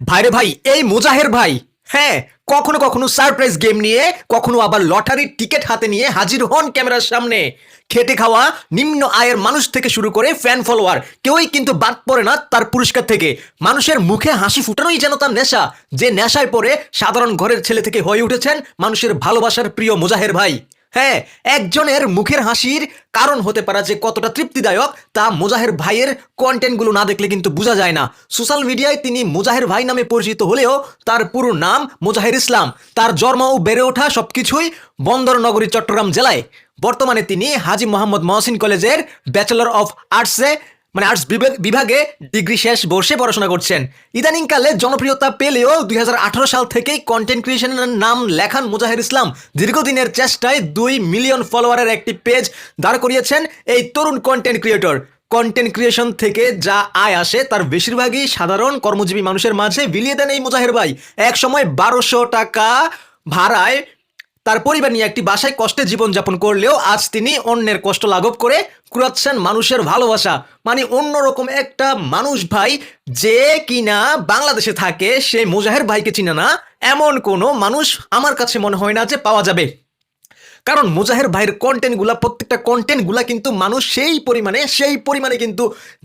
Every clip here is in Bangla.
ভাইরে ভাই, এই মুজাহের ভাই, হ্যাঁ, কখনো কখনো সারপ্রাইজ গেম নিয়ে, কখনো আবার লটারির টিকিট হাতে নিয়ে হাজির হন ক্যামেরার সামনে। খেটে খাওয়া নিম্ন আয়ের মানুষ থেকে শুরু করে ফ্যান ফলোয়ার কেউই কিন্তু বাদ পড়ে না তার পুরস্কার থেকে। মানুষের মুখে হাসি ফুটানোই যেন তার নেশা, যে নেশায় পড়ে সাধারণ ঘরের ছেলে থেকে হয়ে উঠেছেন মানুষের ভালোবাসার প্রিয় মুজাহের ভাই। হ্যাঁ, একজনের মুখের হাসির কারণ হতে পারে যে কতটা তৃপ্তিদায়ক তা মুজাহের ভাইয়ের কন্টেন্টগুলো না দেখলে কিন্তু বোঝা যায় না। সোশ্যাল মিডিয়ায় তিনি মুজাহের ভাই নামে পরিচিত হলেও তার পুরো নাম মুজাহির ইসলাম। তার জন্ম ও বেড়ে ওঠা সবকিছুই বন্দরনগরী চট্টগ্রাম জেলায়। বর্তমানে তিনি হাজী মোহাম্মদ মহসিন কলেজের ব্যাচেলর অফ আর্টসে আর্টস বিভাগে ডিগ্রি শেষ বর্ষে পড়াশোনা করছেন। ইদানিংকালে জনপ্রিয়তা পেলেও 2018 সাল থেকেই কন্টেন্ট ক্রিয়েশনের নাম লেখান মুজাহির ইসলাম। দীর্ঘদিনের চেষ্টায় 2 মিলিয়ন ফলোয়ারের একটি পেজ দাঁড় করিয়েছেন এই তরুণ কন্টেন্ট ক্রিয়েটর। কন্টেন্ট ক্রিয়েশন থেকে যা আয় আসে তার বেশিরভাগই সাধারণ কর্মজীবী মানুষের মাঝে বিলিয়ে দেন এই মুজাহির ভাই। এক সময় 1200 টাকা ভাড়ায় তার পরিবার নিয়ে একটি বাসায় কষ্টে জীবনযাপন করলেও আজ তিনি অন্যের কষ্ট লাঘব করে কুড়াচ্ছেন মানুষের ভালোবাসা। মানে অন্যরকম একটা মানুষ ভাই, যে কিনা বাংলাদেশে থাকে সে মুজাহির ভাইকে চিনে না এমন কোনো মানুষ আমার কাছে মনে হয় না যে পাওয়া যাবে। কারণ মুজাহির ভাইয়ের কন্টেন্টগুলা, প্রত্যেকটা কন্টেন্টগুলা কিন্তু মানুষ সেই পরিমাণে কিন্তু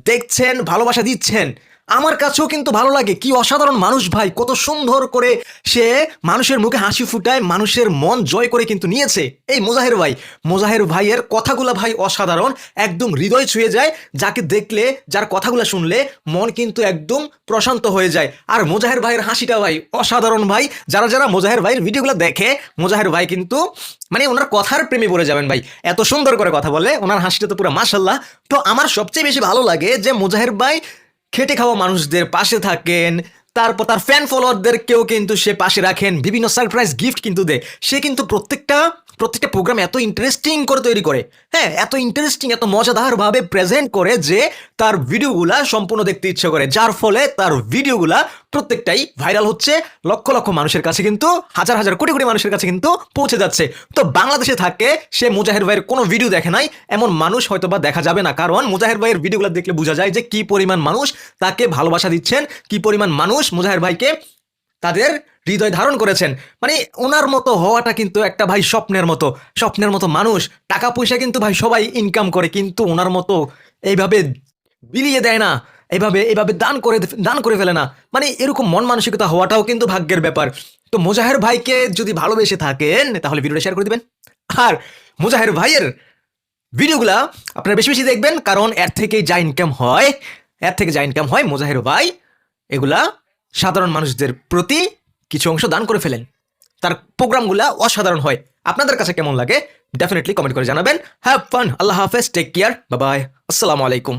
দেখছেন, ভালোবাসা দিচ্ছেন। আমার কাছেও কিন্তু ভালো লাগে। কি অসাধারণ মানুষ ভাই, কত সুন্দর করে সে মানুষের মুখে হাসি ফুটায়, মানুষের মন জয় করে কিন্তু নিয়েছে এই মুজাহির ভাই। মুজাহির ভাইয়ের কথাগুলা ভাই অসাধারণ, একদম হৃদয় ছুঁয়ে যায়। যাকে দেখলে, যার কথাগুলা শুনলে মন কিন্তু একদম প্রশান্ত হয়ে যায়। আর মুজাহির ভাইয়ের হাসিটা ভাই অসাধারণ ভাই। যারা যারা মুজাহির ভাইয়ের ভিডিওগুলো দেখে, মুজাহির ভাই কিন্তু ওনার কথার প্রেমে পড়ে যাবেন ভাই। এত সুন্দর করে কথা বলে, ওনার হাসিটা তো পুরো মাশাল্লাহ। তো আমার সবচেয়ে বেশি ভালো লাগে যে মুজাহির ভাই খেটে খাওয়া মানুষদের পাশে থাকেন, তারপর তার ফ্যান ফলোয়ারদেরকেও কিন্তু সে পাশে রাখেন, বিভিন্ন সারপ্রাইজ গিফট কিন্তু দেয়। সে কিন্তু প্রত্যেকটা প্রোগ্রাম এত ইন্টারেস্টিং করে তৈরি করে, হ্যাঁ, এত ইন্টারেস্টিং, এত মজাদারভাবে প্রেজেন্ট করে যে তার ভিডিওগুলা সম্পূর্ণ দেখতে ইচ্ছে করে, যার ফলে তার ভিডিওগুলা প্রত্যেকটাই ভাইরাল হচ্ছে, লক্ষ লক্ষ মানুষের কাছে কিন্তু, হাজার হাজার কোটি কোটি মানুষের কাছে কিন্তু পৌঁছে যাচ্ছে। তো বাংলাদেশে থাকে সে মুজাহির ভাইয়ের কোনো ভিডিও দেখে নাই এমন মানুষ হয়তো বা দেখা যাবে না, কারণ মুজাহির ভাইয়ের ভিডিওগুলো দেখলে বোঝা যায় যে কি পরিমাণ মানুষ তাকে ভালোবাসা দিচ্ছেন, কি পরিমাণ মানুষ মুজাহির ভাইকে তাদের হৃদয় ধারণ করেছেন। ওনার মতো হওয়াটা কিন্তু একটা ভাই স্বপ্নের মতো মানুষ। টাকা পয়সা কিন্তু ভাই সবাই ইনকাম করে, কিন্তু ওনার মতো এইভাবে বিলিয়ে দেয় না, এইভাবে দান করে ফেলে না। এরকম মন মানসিকতা হওয়াটাও কিন্তু ভাগ্যের ব্যাপার। তো মুজাহির ভাইকে যদি ভালোবেসে থাকেন তাহলে ভিডিওটা শেয়ার করে দিবেন। আর মুজাহির ভাইয়ের ভিডিওগুলা আপনারা বেশি বেশি দেখবেন, কারণ এর থেকেই যা ইনকাম হয়। মুজাহির ভাই এগুলা সাধারণ মানুষদের প্রতি কিছু অংশ দান করে ফেলেন। তার প্রোগ্রামগুলা অসাধারণ হয়। আপনাদের কাছে কেমন লাগে ডেফিনেটলি কমেন্ট করে জানাবেন। Have fun. আল্লাহ হাফেজ, টেক কেয়ার, বাই বাই, আসসালামু আলাইকুম।